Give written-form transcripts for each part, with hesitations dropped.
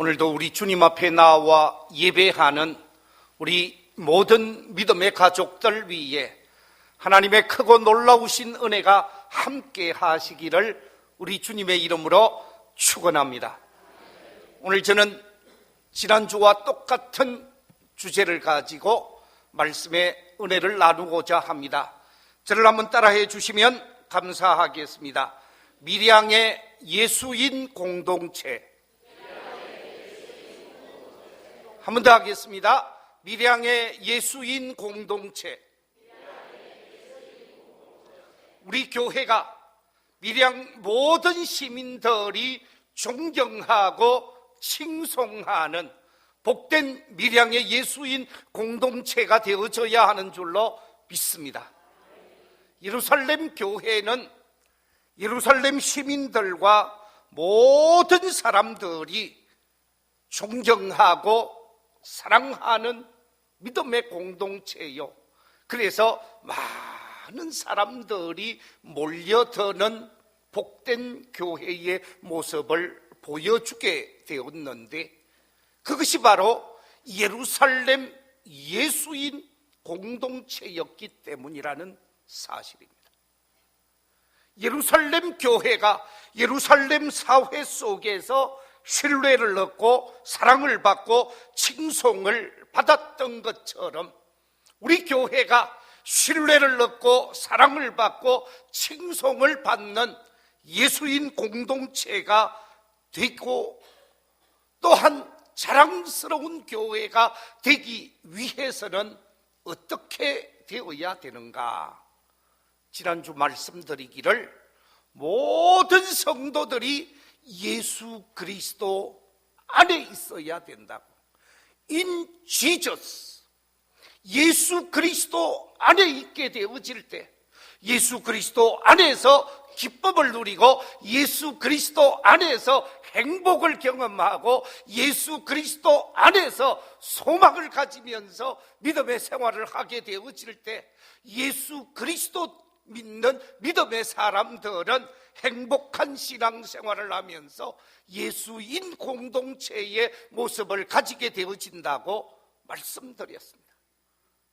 오늘도 우리 주님 앞에 나와 예배하는 우리 모든 믿음의 가족들 위에 하나님의 크고 놀라우신 은혜가 함께 하시기를 우리 주님의 이름으로 축원합니다. 오늘 저는 지난주와 똑같은 주제를 가지고 말씀의 은혜를 나누고자 합니다. 저를 한번 따라해 주시면 감사하겠습니다. 밀양의 예수인 공동체. 한 번 더 하겠습니다. 밀양의 예수인 공동체. 우리 교회가 밀양 모든 시민들이 존경하고 칭송하는 복된 밀양의 예수인 공동체가 되어져야 하는 줄로 믿습니다. 예루살렘 교회는 예루살렘 시민들과 모든 사람들이 존경하고 사랑하는 믿음의 공동체요. 그래서 많은 사람들이 몰려드는 복된 교회의 모습을 보여주게 되었는데, 그것이 바로 예루살렘 예수인 공동체였기 때문이라는 사실입니다. 예루살렘 교회가 예루살렘 사회 속에서 신뢰를 얻고 사랑을 받고 칭송을 받았던 것처럼 우리 교회가 신뢰를 얻고 사랑을 받고 칭송을 받는 예수인 공동체가 되고 또한 자랑스러운 교회가 되기 위해서는 어떻게 되어야 되는가? 지난주 말씀드리기를 모든 성도들이 예수 그리스도 안에 있어야 된다고. In Jesus, 예수 그리스도 안에 있게 되어질 때, 예수 그리스도 안에서 기쁨을 누리고 예수 그리스도 안에서 행복을 경험하고 예수 그리스도 안에서 소망을 가지면서 믿음의 생활을 하게 되어질 때, 예수 그리스도 믿는 믿음의 사람들은 행복한 신앙생활을 하면서 예수인 공동체의 모습을 가지게 되어진다고 말씀드렸습니다.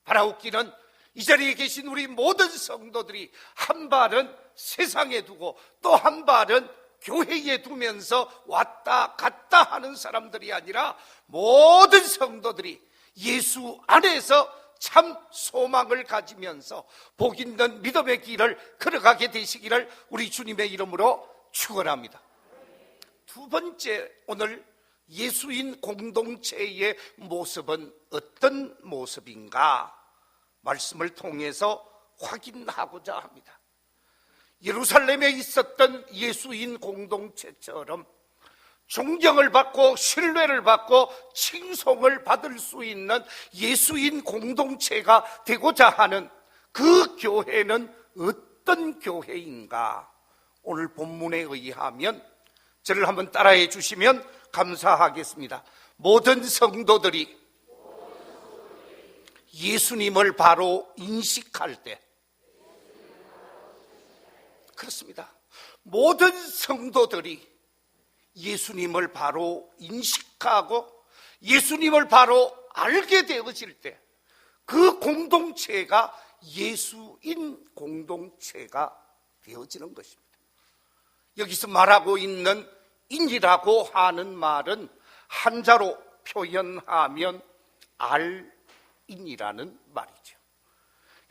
바라옵기는 이 자리에 계신 우리 모든 성도들이 한 발은 세상에 두고 또 한 발은 교회에 두면서 왔다 갔다 하는 사람들이 아니라 모든 성도들이 예수 안에서 참 소망을 가지면서 복 있는 믿음의 길을 걸어가게 되시기를 우리 주님의 이름으로 축원합니다. 두 번째, 오늘 예수인 공동체의 모습은 어떤 모습인가? 말씀을 통해서 확인하고자 합니다. 예루살렘에 있었던 예수인 공동체처럼 존경을 받고 신뢰를 받고 칭송을 받을 수 있는 예수인 공동체가 되고자 하는 그 교회는 어떤 교회인가? 오늘 본문에 의하면 저를 한번 따라해 주시면 감사하겠습니다. 모든 성도들이 예수님을 바로 인식할 때, 그렇습니다. 모든 성도들이 예수님을 바로 인식하고 예수님을 바로 알게 되어질 때, 그 공동체가 예수인 공동체가 되어지는 것입니다. 여기서 말하고 있는 인이라고 하는 말은 한자로 표현하면 알인이라는 말이죠.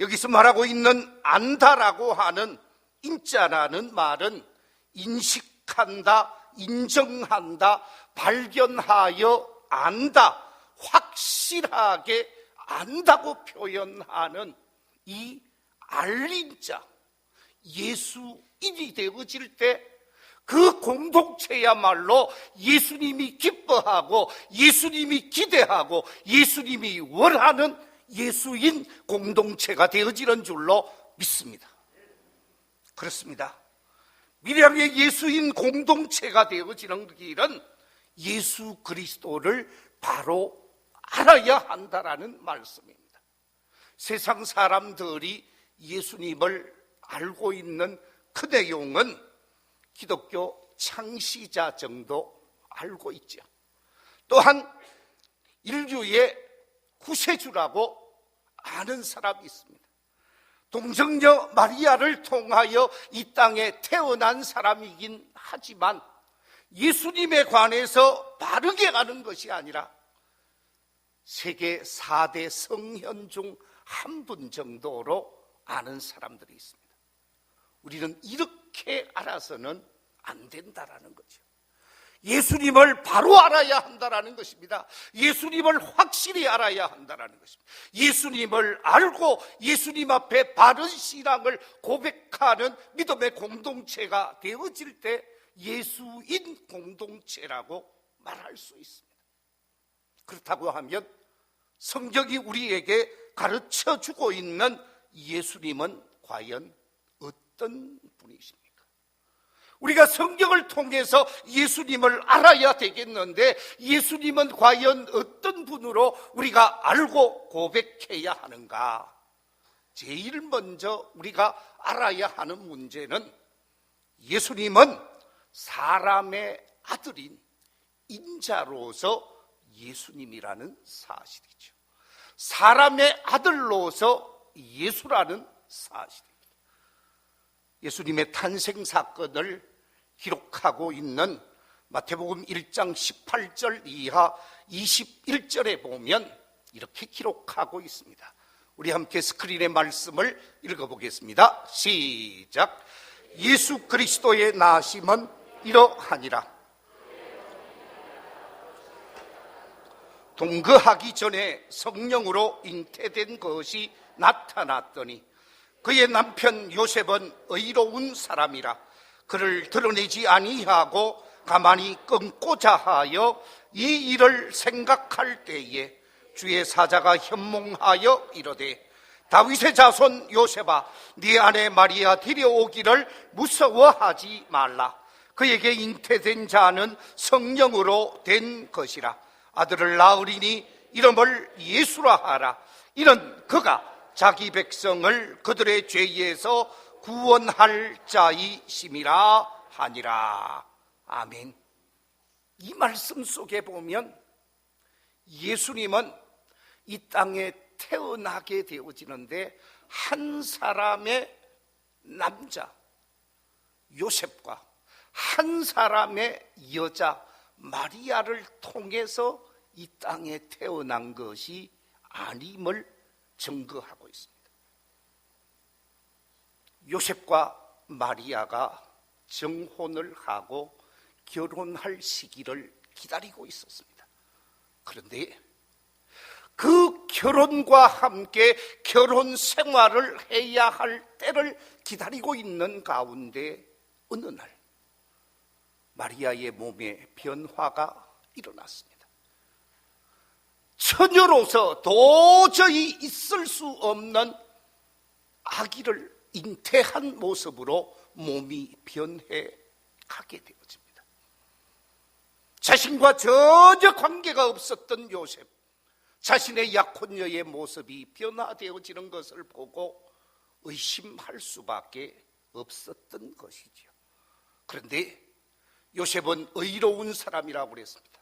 여기서 말하고 있는 안다라고 하는 인자라는 말은 인식한다, 인정한다, 발견하여 안다, 확실하게 안다고 표현하는 이 알린자, 예수인이 되어질 때 그 공동체야말로 예수님이 기뻐하고 예수님이 기대하고 예수님이 원하는 예수인 공동체가 되어지는 줄로 믿습니다. 그렇습니다. 밀양의 예수인 공동체가 되어지는 길은 예수 그리스도를 바로 알아야 한다라는 말씀입니다. 세상 사람들이 예수님을 알고 있는 그 내용은 기독교 창시자 정도 알고 있죠. 또한 인류의 구세주라고 아는 사람이 있습니다. 동정녀 마리아를 통하여 이 땅에 태어난 사람이긴 하지만 예수님에 관해서 바르게 아는 것이 아니라 세계 4대 성현 중 한 분 정도로 아는 사람들이 있습니다. 우리는 이렇게 알아서는 안 된다라는 거죠. 예수님을 바로 알아야 한다라는 것입니다. 예수님을 확실히 알아야 한다라는 것입니다. 예수님을 알고 예수님 앞에 바른 신앙을 고백하는 믿음의 공동체가 되어질 때 예수인 공동체라고 말할 수 있습니다. 그렇다고 하면 성경이 우리에게 가르쳐주고 있는 예수님은 과연 어떤 분이십니까? 우리가 성경을 통해서 예수님을 알아야 되겠는데 예수님은 과연 어떤 분으로 우리가 알고 고백해야 하는가? 제일 먼저 우리가 알아야 하는 문제는 예수님은 사람의 아들인 인자로서 예수님이라는 사실이죠. 사람의 아들로서 예수라는 사실입니다. 예수님의 탄생 사건을 기록하고 있는 마태복음 1장 18절 이하 21절에 보면 이렇게 기록하고 있습니다. 우리 함께 스크린의 말씀을 읽어보겠습니다. 시작. 예수 그리스도의 나심은 이러하니라. 동거하기 전에 성령으로 잉태된 것이 나타났더니 그의 남편 요셉은 의로운 사람이라 그를 드러내지 아니하고 가만히 끊고자 하여 이 일을 생각할 때에 주의 사자가 현몽하여 이르되 다윗의 자손 요셉아 네 아내 마리아 데려오기를 무서워하지 말라. 그에게 잉태된 자는 성령으로 된 것이라. 아들을 낳으리니 이름을 예수라 하라. 이는 그가 자기 백성을 그들의 죄에서 구원할 자이심이라 하니라. 아멘. 이 말씀 속에 보면 예수님은 이 땅에 태어나게 되어지는데 한 사람의 남자 요셉과 한 사람의 여자 마리아를 통해서 이 땅에 태어난 것이 아님을 증거하고 있습니다. 요셉과 마리아가 정혼을 하고 결혼할 시기를 기다리고 있었습니다. 그런데 그 결혼과 함께 결혼 생활을 해야 할 때를 기다리고 있는 가운데 어느 날 마리아의 몸에 변화가 일어났습니다. 처녀로서 도저히 있을 수 없는 아기를 잉태한 모습으로 몸이 변해 가게 되어집니다. 자신과 전혀 관계가 없었던 요셉, 자신의 약혼녀의 모습이 변화되어지는 것을 보고 의심할 수밖에 없었던 것이죠. 그런데 요셉은 의로운 사람이라고 그랬습니다.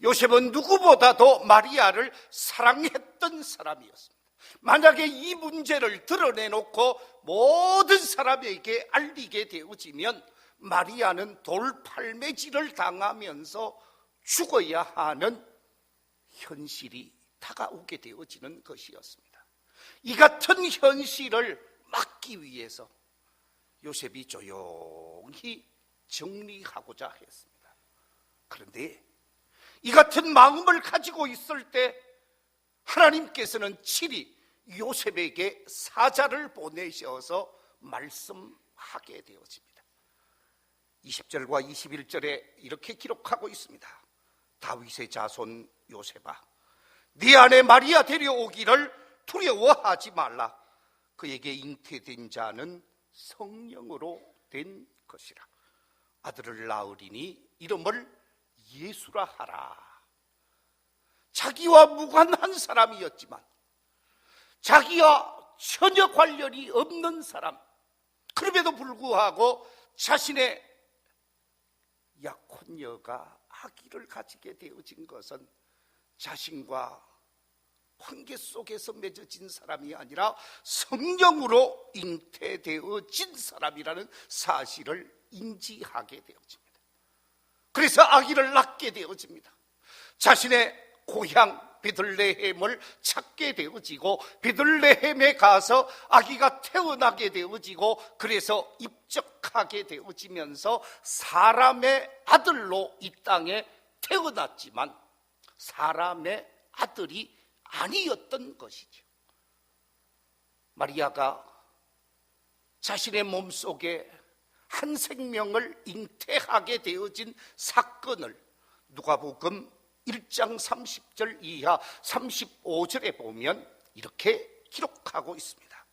요셉은 누구보다도 마리아를 사랑했던 사람이었습니다. 만약에 이 문제를 드러내놓고 모든 사람에게 알리게 되어지면 마리아는 돌팔매질을 당하면서 죽어야 하는 현실이 다가오게 되어지는 것이었습니다. 이 같은 현실을 막기 위해서 요셉이 조용히 정리하고자 했습니다. 그런데 이 같은 마음을 가지고 있을 때 하나님께서는 친히 요셉에게 사자를 보내셔서 말씀하게 되어집니다. 20절과 21절에 이렇게 기록하고 있습니다. 다윗의 자손 요셉아 네 아내 마리아 데려오기를 두려워하지 말라. 그에게 잉태된 자는 성령으로 된 것이라. 아들을 낳으리니 이름을 예수라 하라. 자기와 무관한 사람이었지만 자기와 전혀 관련이 없는 사람, 그럼에도 불구하고 자신의 약혼녀가 아기를 가지게 되어진 것은 자신과 관계 속에서 맺어진 사람이 아니라 성령으로 잉태되어진 사람이라는 사실을 인지하게 되어집니다. 그래서 아기를 낳게 되어집니다. 자신의 고향 베들레헴을 찾게 되어지고 베들레헴에 가서 아기가 태어나게 되어지고 그래서 입적하게 되어지면서 사람의 아들로 이 땅에 태어났지만 사람의 아들이 아니었던 것이죠. 마리아가 자신의 몸속에 한 생명을 잉태하게 되어진 사건을 누가복음 1장 30절 이하 35절에 보면 이렇게 기록하고 있습니다.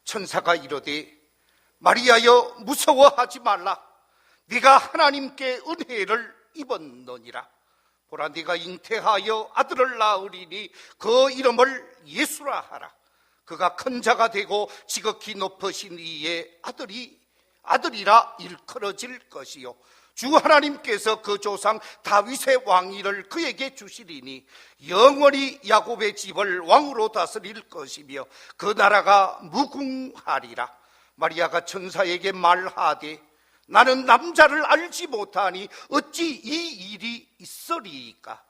천사가 이르되 마리아여 무서워하지 말라. 네가 하나님께 은혜를 입었느니라. 보라 네가 잉태하여 아들을 낳으리니 그 이름을 예수라 하라. 그가 큰 자가 되고 지극히 높으신 이의 아들이라 일컬어질 것이요 주 하나님께서 그 조상 다윗의 왕위를 그에게 주시리니 영원히 야곱의 집을 왕으로 다스릴 것이며 그 나라가 무궁하리라. 마리아가 천사에게 말하되 나는 남자를 알지 못하니 어찌 이 일이 있으리이까.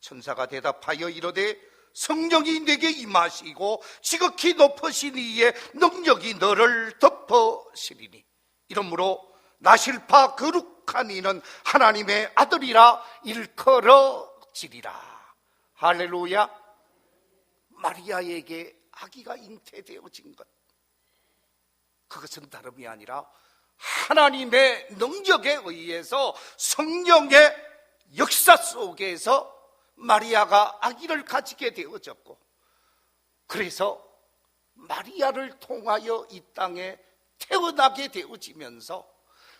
천사가 대답하여 이르되 성령이 내게 임하시고 지극히 높으신 이의 능력이 너를 덮으시리니 이러므로 나실파 거룩한 이는 하나님의 아들이라 일컬어지리라. 할렐루야. 마리아에게 아기가 잉태되어진 것, 그것은 다름이 아니라 하나님의 능력에 의해서 성령의 역사 속에서 마리아가 아기를 가지게 되어졌고, 그래서 마리아를 통하여 이 땅에 태어나게 되어지면서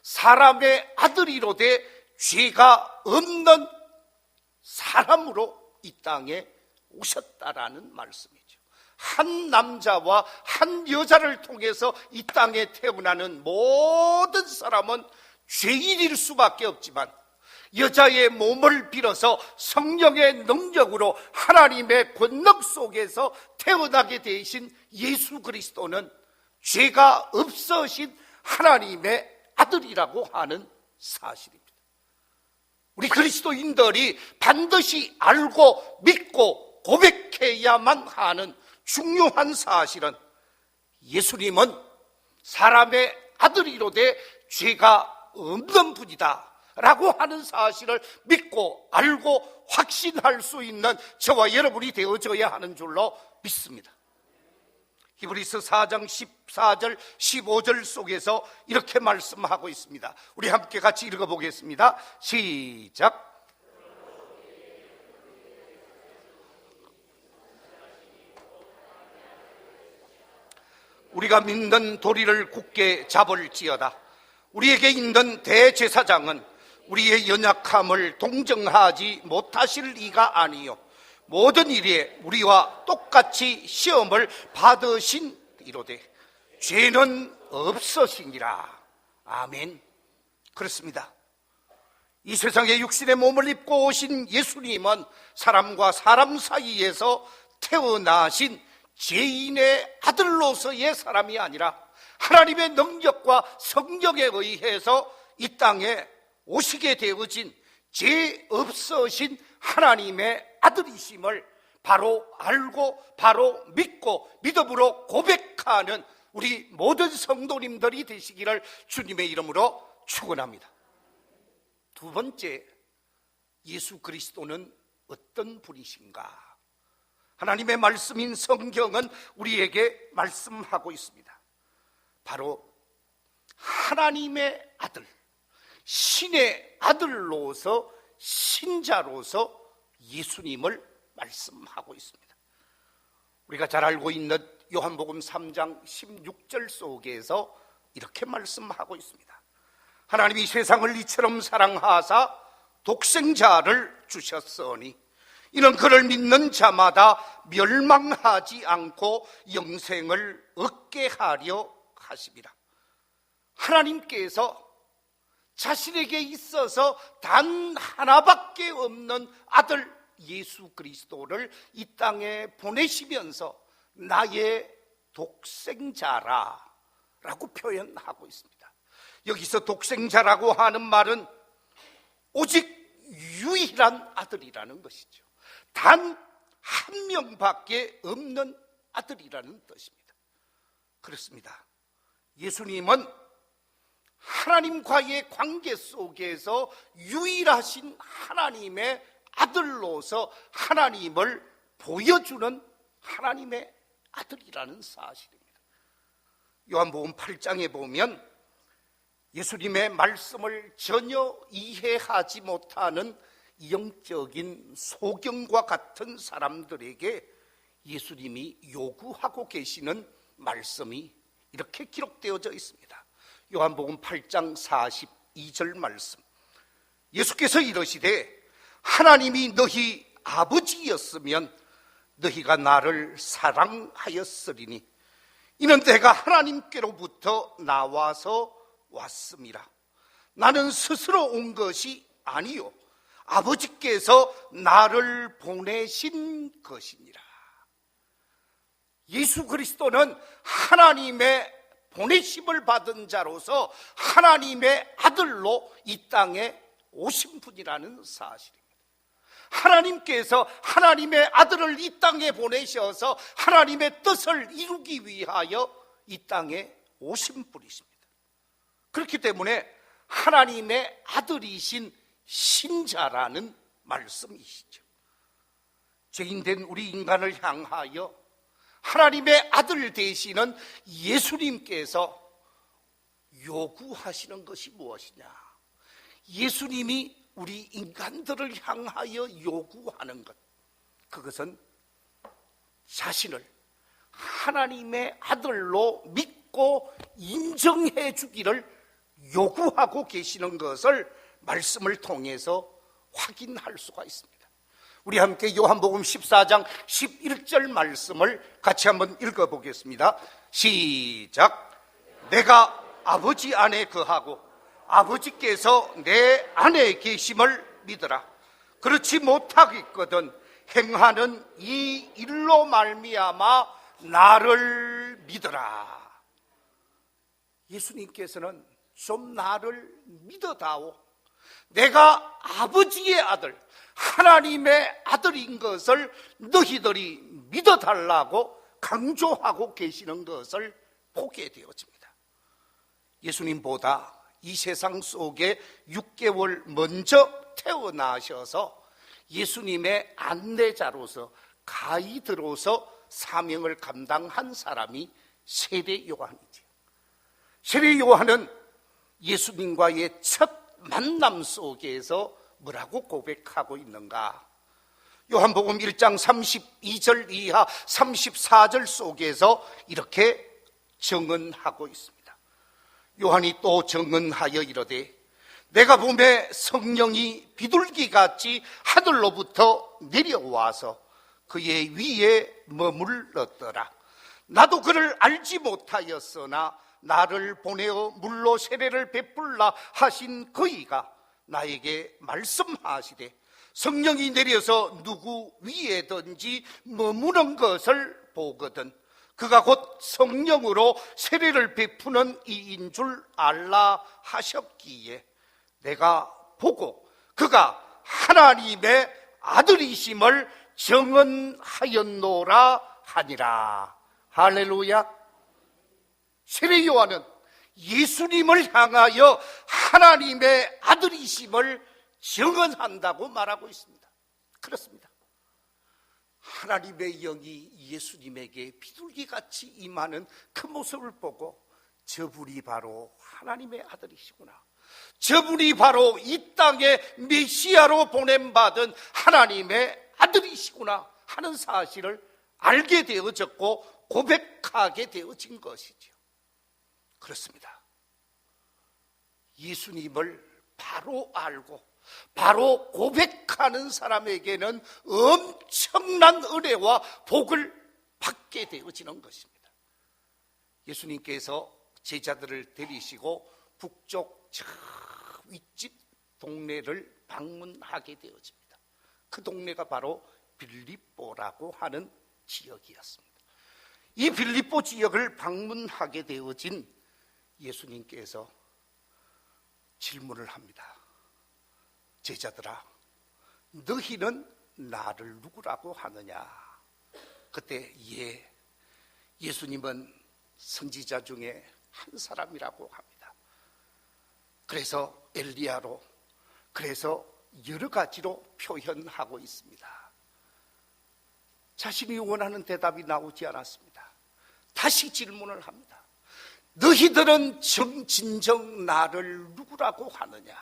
사람의 아들이로되 죄가 없는 사람으로 이 땅에 오셨다라는 말씀이죠. 한 남자와 한 여자를 통해서 이 땅에 태어나는 모든 사람은 죄인일 수밖에 없지만 여자의 몸을 빌어서 성령의 능력으로 하나님의 권능 속에서 태어나게 되신 예수 그리스도는 죄가 없으신 하나님의 아들이라고 하는 사실입니다. 우리 그리스도인들이 반드시 알고 믿고 고백해야만 하는 중요한 사실은 예수님은 사람의 아들이로되 죄가 없는 분이다 라고 하는 사실을 믿고 알고 확신할 수 있는 저와 여러분이 되어져야 하는 줄로 믿습니다. 히브리서 4장 14절 15절 속에서 이렇게 말씀하고 있습니다. 우리 함께 같이 읽어보겠습니다. 시작. 우리가 믿는 도리를 굳게 잡을지어다. 우리에게 있는 대제사장은 우리의 연약함을 동정하지 못하실 이가 아니요 모든 일에 우리와 똑같이 시험을 받으신 이로되 죄는 없으시니라. 아멘. 그렇습니다. 이 세상에 육신의 몸을 입고 오신 예수님은 사람과 사람 사이에서 태어나신 죄인의 아들로서의 사람이 아니라 하나님의 능력과 성령에 의해서 이 땅에 오시게 되어진 죄 없으신 하나님의 아들이심을 바로 알고 바로 믿고 믿음으로 고백하는 우리 모든 성도님들이 되시기를 주님의 이름으로 축원합니다. 두 번째, 예수 그리스도는 어떤 분이신가? 하나님의 말씀인 성경은 우리에게 말씀하고 있습니다. 바로 하나님의 아들, 신의 아들로서 신자로서 예수님을 말씀하고 있습니다. 우리가 잘 알고 있는 요한복음 3장 16절 속에서 이렇게 말씀하고 있습니다. 하나님이 세상을 이처럼 사랑하사 독생자를 주셨으니 이는 그를 믿는 자마다 멸망하지 않고 영생을 얻게 하려 하심이라. 하나님께서 자신에게 있어서 단 하나밖에 없는 아들 예수 그리스도를 이 땅에 보내시면서 나의 독생자라 라고 표현하고 있습니다. 여기서 독생자라고 하는 말은 오직 유일한 아들이라는 것이죠. 단 한 명밖에 없는 아들이라는 뜻입니다. 그렇습니다. 예수님은 하나님과의 관계 속에서 유일하신 하나님의 아들로서 하나님을 보여주는 하나님의 아들이라는 사실입니다. 요한복음 8장에 보면 예수님의 말씀을 전혀 이해하지 못하는 영적인 소경과 같은 사람들에게 예수님이 요구하고 계시는 말씀이 이렇게 기록되어져 있습니다. 요한복음 8장 42절 말씀, 예수께서 이러시되 하나님이 너희 아버지였으면 너희가 나를 사랑하였으리니 이는 내가 하나님께로부터 나와서 왔음이라. 나는 스스로 온 것이 아니요 아버지께서 나를 보내신 것이니라. 예수 그리스도는 하나님의 보내심을 받은 자로서 하나님의 아들로 이 땅에 오신 분이라는 사실입니다. 하나님께서 하나님의 아들을 이 땅에 보내셔서 하나님의 뜻을 이루기 위하여 이 땅에 오신 분이십니다. 그렇기 때문에 하나님의 아들이신 신자라는 말씀이시죠. 죄인된 우리 인간을 향하여 하나님의 아들 되시는 예수님께서 요구하시는 것이 무엇이냐? 예수님이 우리 인간들을 향하여 요구하는 것, 그것은 자신을 하나님의 아들로 믿고 인정해 주기를 요구하고 계시는 것을 말씀을 통해서 확인할 수가 있습니다. 우리 함께 요한복음 14장 11절 말씀을 같이 한번 읽어보겠습니다. 시작. 내가 아버지 안에 거하고 아버지께서 내 안에 계심을 믿으라. 그렇지 못하겠거든 행하는 이 일로 말미암아 나를 믿으라. 예수님께서는 좀 나를 믿어다오. 내가 아버지의 아들, 하나님의 아들인 것을 너희들이 믿어달라고 강조하고 계시는 것을 보게 되어집니다. 예수님보다 이 세상 속에 6개월 먼저 태어나셔서 예수님의 안내자로서 가이드로서 사명을 감당한 사람이 세례 요한이죠. 세례 요한은 예수님과의 첫 만남 속에서 뭐라고 고백하고 있는가? 요한복음 1장 32절 이하 34절 속에서 이렇게 증언하고 있습니다. 요한이 또 증언하여 이르되 내가 보매 성령이 비둘기같이 하늘로부터 내려와서 그의 위에 머물렀더라. 나도 그를 알지 못하였으나 나를 보내어 물로 세례를 베풀라 하신 그이가 나에게 말씀하시되 성령이 내려서 누구 위에든지 머무는 것을 보거든 그가 곧 성령으로 세례를 베푸는 이인 줄 알라 하셨기에 내가 보고 그가 하나님의 아들이심을 증언하였노라 하니라. 할렐루야. 세례 요한은 예수님을 향하여 하나님의 아들이심을 증언한다고 말하고 있습니다. 그렇습니다. 하나님의 영이 예수님에게 비둘기같이 임하는 그 모습을 보고 저분이 바로 하나님의 아들이시구나, 저분이 바로 이 땅에 메시아로 보냄받은 하나님의 아들이시구나 하는 사실을 알게 되어졌고 고백하게 되어진 것이죠. 그렇습니다. 예수님을 바로 알고 바로 고백하는 사람에게는 엄청난 은혜와 복을 받게 되어지는 것입니다. 예수님께서 제자들을 데리시고 북쪽 저 윗집 동네를 방문하게 되어집니다. 그 동네가 바로 빌립보라고 하는 지역이었습니다. 이 빌립보 지역을 방문하게 되어진 예수님께서 질문을 합니다. 제자들아, 너희는 나를 누구라고 하느냐? 그때 예수님은 선지자 중에 한 사람이라고 합니다. 그래서 엘리야로, 그래서 여러 가지로 표현하고 있습니다. 자신이 원하는 대답이 나오지 않았습니다. 다시 질문을 합니다. 너희들은 진정 나를 누구라고 하느냐?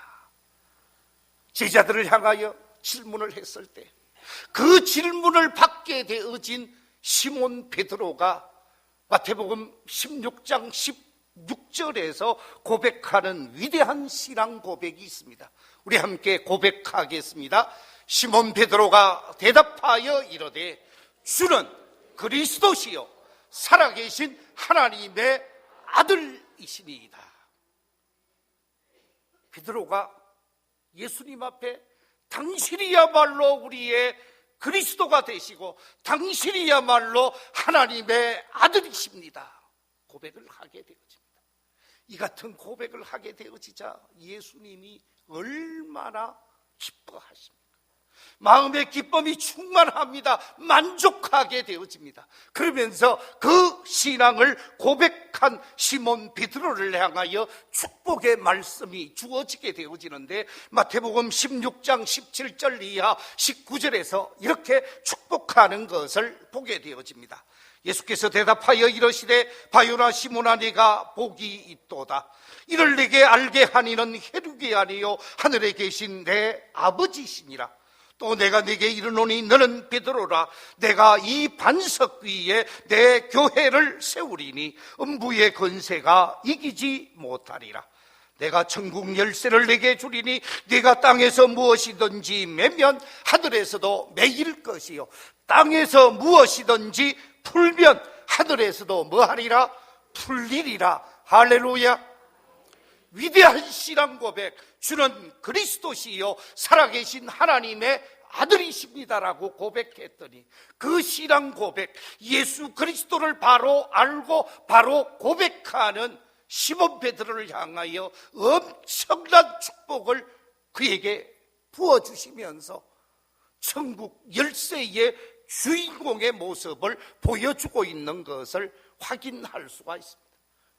제자들을 향하여 질문을 했을 때 그 질문을 받게 되어진 시몬 베드로가 마태복음 16장 16절에서 고백하는 위대한 신앙 고백이 있습니다. 우리 함께 고백하겠습니다. 시몬 베드로가 대답하여 이르되 주는 그리스도시요 살아계신 하나님의 아들이시니이다. 베드로가 예수님 앞에 당신이야말로 우리의 그리스도가 되시고 당신이야말로 하나님의 아들이십니다 고백을 하게 되어집니다. 이 같은 고백을 하게 되어지자 예수님이 얼마나 기뻐하십니까? 마음의 기쁨이 충만합니다. 만족하게 되어집니다. 그러면서 그 신앙을 고백한 시몬 베드로를 향하여 축복의 말씀이 주어지게 되어지는데 마태복음 16장 17절 이하 19절에서 이렇게 축복하는 것을 보게 되어집니다. 예수께서 대답하여 이르시되 바요나 시몬아 네가 복이 있도다. 이를 내게 알게 하니는 혈육이 아니요 하늘에 계신 내 아버지시니라. 또 내가 네게 이르노니 너는 베드로라. 내가 이 반석 위에 내 교회를 세우리니 음부의 권세가 이기지 못하리라. 내가 천국 열쇠를 내게 주리니 네가 땅에서 무엇이든지 매면 하늘에서도 매일 것이요 땅에서 무엇이든지 풀면 하늘에서도 뭐하리라? 풀리리라. 할렐루야. 위대한 신앙 고백, 주는 그리스도시요 살아계신 하나님의 아들이십니다라고 고백했더니 그 신앙 고백, 예수 그리스도를 바로 알고 바로 고백하는 시몬 베드로를 향하여 엄청난 축복을 그에게 부어주시면서 천국 열쇠의 주인공의 모습을 보여주고 있는 것을 확인할 수가 있습니다.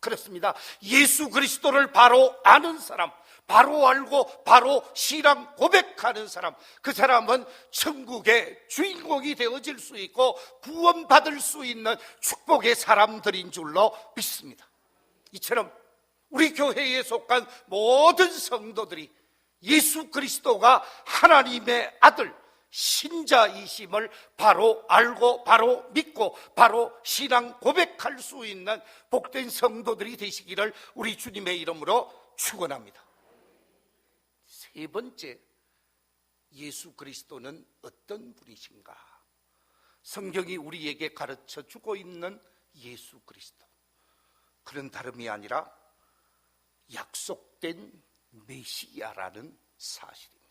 그렇습니다. 예수 그리스도를 바로 아는 사람, 바로 알고 바로 신앙 고백하는 사람, 그 사람은 천국의 주인공이 되어질 수 있고 구원받을 수 있는 축복의 사람들인 줄로 믿습니다. 이처럼 우리 교회에 속한 모든 성도들이 예수 그리스도가 하나님의 아들, 신자이심을 바로 알고 바로 믿고 바로 신앙 고백할 수 있는 복된 성도들이 되시기를 우리 주님의 이름으로 축원합니다. 세 번째, 예수 그리스도는 어떤 분이신가? 성경이 우리에게 가르쳐 주고 있는 예수 그리스도, 그는 다름이 아니라 약속된 메시아라는 사실입니다.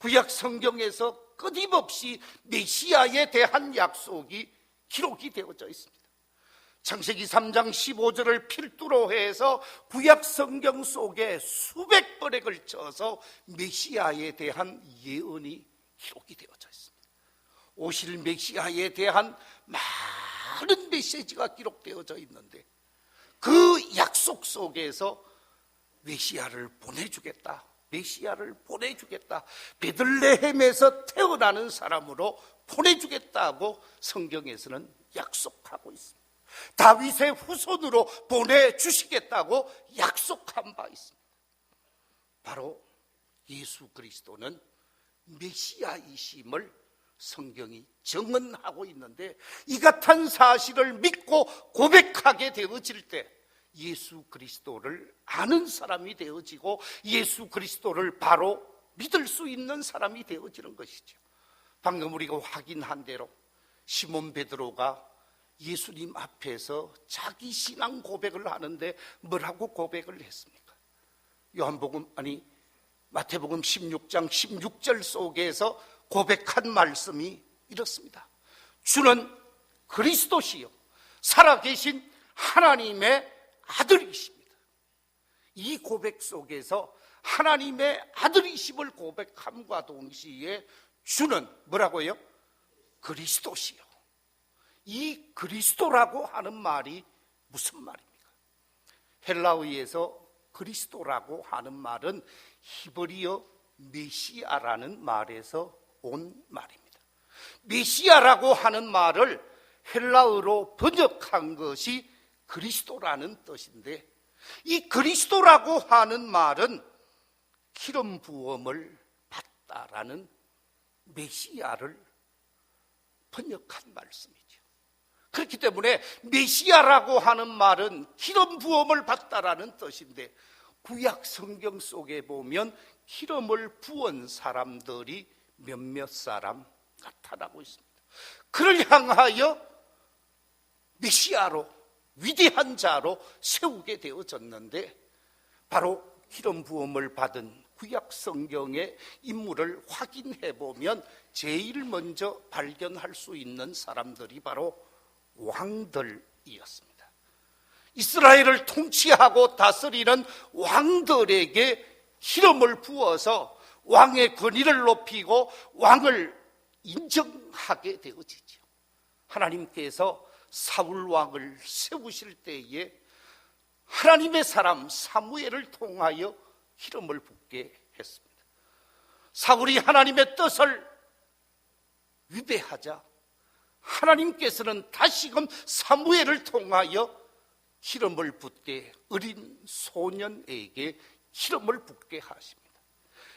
구약 성경에서 끊임없이 메시아에 대한 약속이 기록이 되어져 있습니다. 창세기 3장 15절을 필두로 해서 구약 성경 속에 수백 번에 걸쳐서 메시아에 대한 예언이 기록이 되어져 있습니다. 오실 메시아에 대한 많은 메시지가 기록되어져 있는데 그 약속 속에서 메시아를 보내주겠다, 메시아를 보내주겠다, 베들레헴에서 태어나는 사람으로 보내주겠다고 성경에서는 약속하고 있습니다. 다윗의 후손으로 보내주시겠다고 약속한 바 있습니다. 바로 예수 그리스도는 메시아이심을 성경이 증언하고 있는데 이 같은 사실을 믿고 고백하게 되어질 때 예수 그리스도를 아는 사람이 되어지고 예수 그리스도를 바로 믿을 수 있는 사람이 되어지는 것이죠. 방금 우리가 확인한 대로 시몬 베드로가 예수님 앞에서 자기 신앙 고백을 하는데 뭐라고 고백을 했습니까? 마태복음 16장 16절 속에서 고백한 말씀이 이렇습니다. 주는 그리스도시요 살아계신 하나님의 아들이십니다. 이 고백 속에서 하나님의 아들이심을 고백함과 동시에 주는 뭐라고요? 그리스도시요. 이 그리스도라고 하는 말이 무슨 말입니까? 헬라어에서 그리스도라고 하는 말은 히브리어 메시아라는 말에서 온 말입니다. 메시아라고 하는 말을 헬라어로 번역한 것이 그리스도라는 뜻인데, 이 그리스도라고 하는 말은 기름 부음을 받다라는 메시아를 번역한 말씀이죠. 그렇기 때문에 메시아라고 하는 말은 기름 부음을 받다라는 뜻인데, 구약 성경 속에 보면 기름을 부은 사람들이 몇몇 사람 나타나고 있습니다. 그를 향하여 메시아로, 위대한 자로 세우게 되어졌는데, 바로 기름 부음을 받은 구약 성경의 인물을 확인해 보면 제일 먼저 발견할 수 있는 사람들이 바로 왕들이었습니다. 이스라엘을 통치하고 다스리는 왕들에게 기름을 부어서 왕의 권위를 높이고 왕을 인정하게 되어지죠. 하나님께서 사울 왕을 세우실 때에 하나님의 사람 사무엘을 통하여 기름을 붓게 했습니다. 사울이 하나님의 뜻을 위배하자 하나님께서는 다시금 사무엘을 통하여 기름을 붓게, 어린 소년에게 기름을 붓게 하십니다.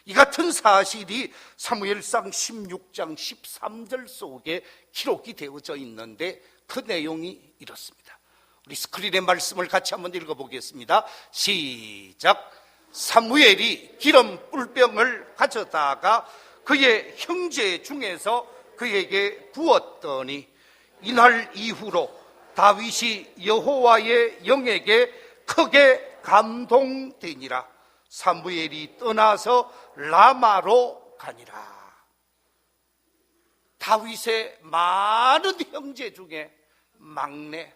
이 같은 사실이 사무엘상 16장 13절 속에 기록이 되어져 있는데 그 내용이 이렇습니다. 우리 스크린의 말씀을 같이 한번 읽어보겠습니다. 시작. 사무엘이 기름 뿔병을 가져다가 그의 형제 중에서 그에게 부었더니 이날 이후로 다윗이 여호와의 영에게 크게 감동되니라. 사무엘이 떠나서 라마로 가니라. 다윗의 많은 형제 중에 막내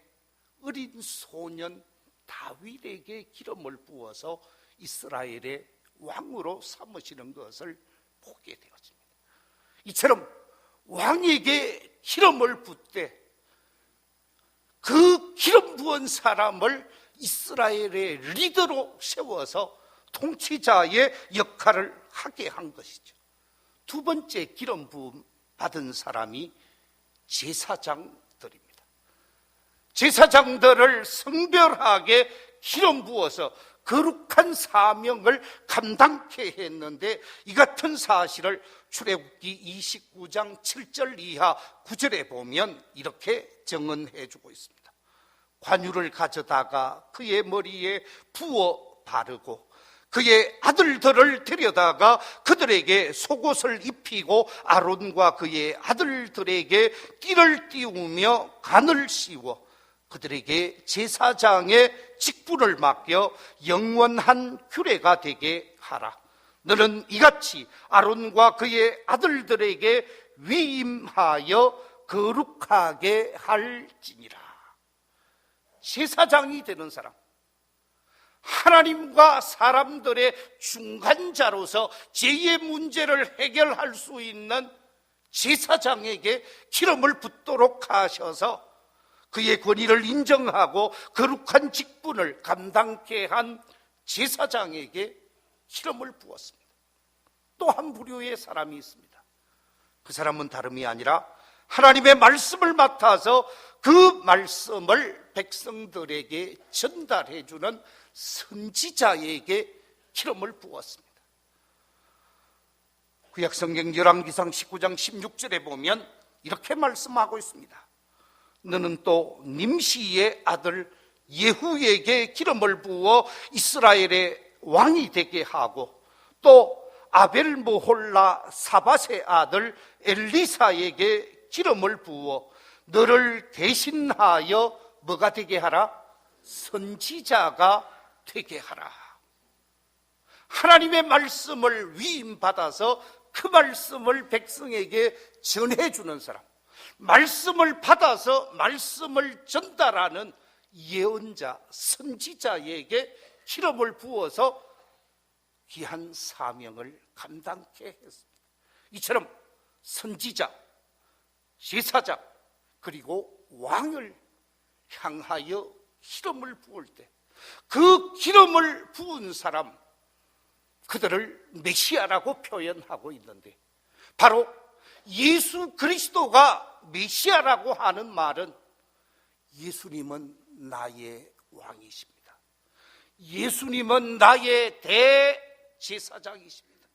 어린 소년 다윗에게 기름을 부어서 이스라엘의 왕으로 삼으시는 것을 보게 되었습니다. 이처럼 왕에게 기름을 붓되 그 기름 부은 사람을 이스라엘의 리더로 세워서 통치자의 역할을 하게 한 것이죠. 두 번째 기름 부음 받은 사람이 제사장들입니다. 제사장들을 성별하게 기름 부어서 거룩한 사명을 감당케 했는데, 이 같은 사실을 출애굽기 29장 7절 이하 9절에 보면 이렇게 정언해 주고 있습니다. 관유를 가져다가 그의 머리에 부어 바르고 그의 아들들을 데려다가 그들에게 속옷을 입히고 아론과 그의 아들들에게 띠를 띄우며 간을 씌워 그들에게 제사장의 직분을 맡겨 영원한 규례가 되게 하라. 너는 이같이 아론과 그의 아들들에게 위임하여 거룩하게 할지니라. 제사장이 되는 사람, 하나님과 사람들의 중간자로서 죄의 문제를 해결할 수 있는 제사장에게 기름을 붓도록 하셔서 그의 권위를 인정하고 거룩한 직분을 감당케 한 제사장에게 기름을 부었습니다. 또 한 부류의 사람이 있습니다. 그 사람은 다름이 아니라 하나님의 말씀을 맡아서 그 말씀을 백성들에게 전달해 주는 선지자에게 기름을 부었습니다. 구약성경 열왕기상 19장 16절에 보면 이렇게 말씀하고 있습니다. 너는 또 님시의 아들 예후에게 기름을 부어 이스라엘의 왕이 되게 하고, 또 아벨모홀라 사밧의 아들 엘리사에게 기름을 부어 너를 대신하여 뭐가 되게 하라? 선지자가 되게 하라. 하나님의 말씀을 위임받아서 그 말씀을 백성에게 전해주는 사람, 말씀을 받아서 말씀을 전달하는 예언자, 선지자에게 기름을 부어서 귀한 사명을 감당케 했습니다. 이처럼 선지자, 제사장, 그리고 왕을 향하여 기름을 부을 때 그 기름을 부은 사람, 그들을 메시아라고 표현하고 있는데, 바로 예수 그리스도가 메시아라고 하는 말은 예수님은 나의 왕이십니다. 예수님은 나의 대제사장이십니다.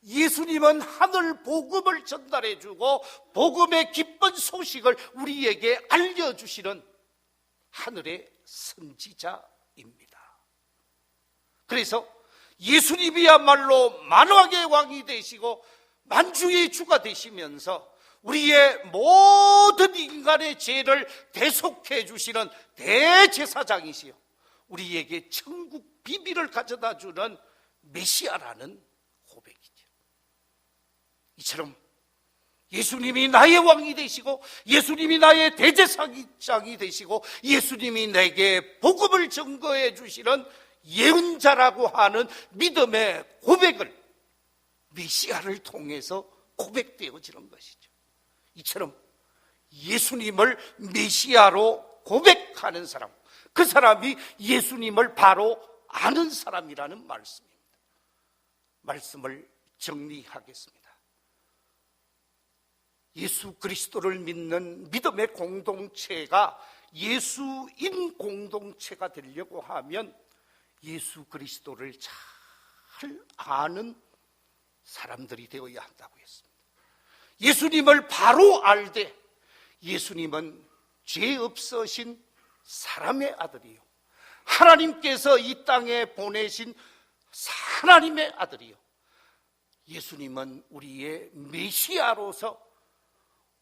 예수님은 하늘 복음을 전달해주고 복음의 기쁜 소식을 우리에게 알려주시는 하늘의 선지자입니다. 그래서 예수님이야말로 만왕의 왕이 되시고 만주의 주가 되시면서 우리의 모든 인간의 죄를 대속해 주시는 대제사장이시요, 우리에게 천국 비밀을 가져다 주는 메시아라는 고백이죠. 이처럼 예수님이 나의 왕이 되시고 예수님이 나의 대제사장이 되시고 예수님이 내게 복음을 증거해 주시는 예언자라고 하는 믿음의 고백을 메시아를 통해서 고백되어지는 것이죠. 이처럼 예수님을 메시아로 고백하는 사람, 그 사람이 예수님을 바로 아는 사람이라는 말씀입니다. 말씀을 정리하겠습니다. 예수 그리스도를 믿는 믿음의 공동체가 예수인 공동체가 되려고 하면 예수 그리스도를 잘 아는 사람들이 되어야 한다고 했습니다. 예수님을 바로 알되 예수님은 죄 없으신 사람의 아들이요, 하나님께서 이 땅에 보내신 하나님의 아들이요, 예수님은 우리의 메시아로서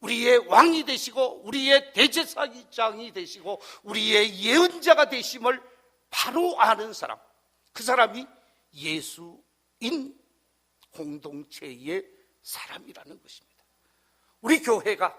우리의 왕이 되시고 우리의 대제사장이 되시고 우리의 예언자가 되심을 바로 아는 사람, 그 사람이 예수인 공동체의 사람이라는 것입니다. 우리 교회가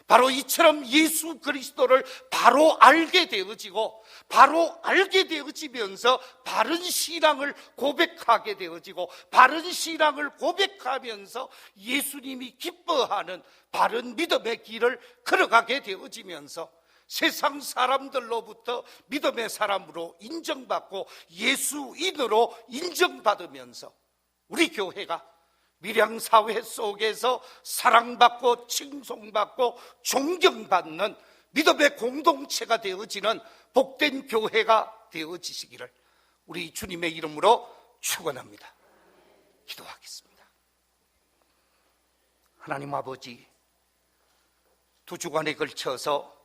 바로 이처럼 예수 그리스도를 바로 알게 되어지고 바로 알게 되어지면서 바른 신앙을 고백하게 되어지고 바른 신앙을 고백하면서 예수님이 기뻐하는 바른 믿음의 길을 걸어가게 되어지면서 세상 사람들로부터 믿음의 사람으로 인정받고 예수인으로 인정받으면서 우리 교회가 밀양사회 속에서 사랑받고 칭송받고 존경받는 믿음의 공동체가 되어지는 복된 교회가 되어지시기를 우리 주님의 이름으로 축원합니다. 기도하겠습니다. 하나님 아버지, 두 주간에 걸쳐서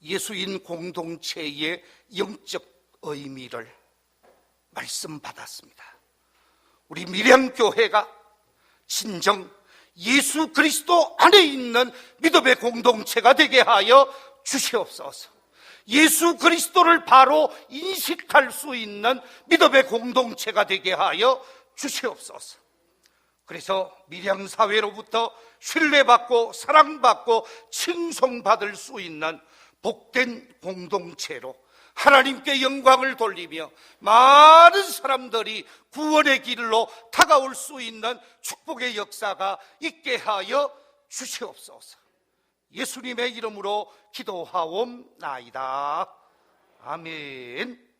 예수인 공동체의 영적 의미를 말씀받았습니다. 우리 밀양교회가 진정 예수 그리스도 안에 있는 믿음의 공동체가 되게 하여 주시옵소서. 예수 그리스도를 바로 인식할 수 있는 믿음의 공동체가 되게 하여 주시옵소서. 그래서 밀양사회로부터 신뢰받고 사랑받고 칭송받을 수 있는 복된 공동체로 하나님께 영광을 돌리며 많은 사람들이 구원의 길로 다가올 수 있는 축복의 역사가 있게 하여 주시옵소서. 예수님의 이름으로 기도하옵나이다. 아멘.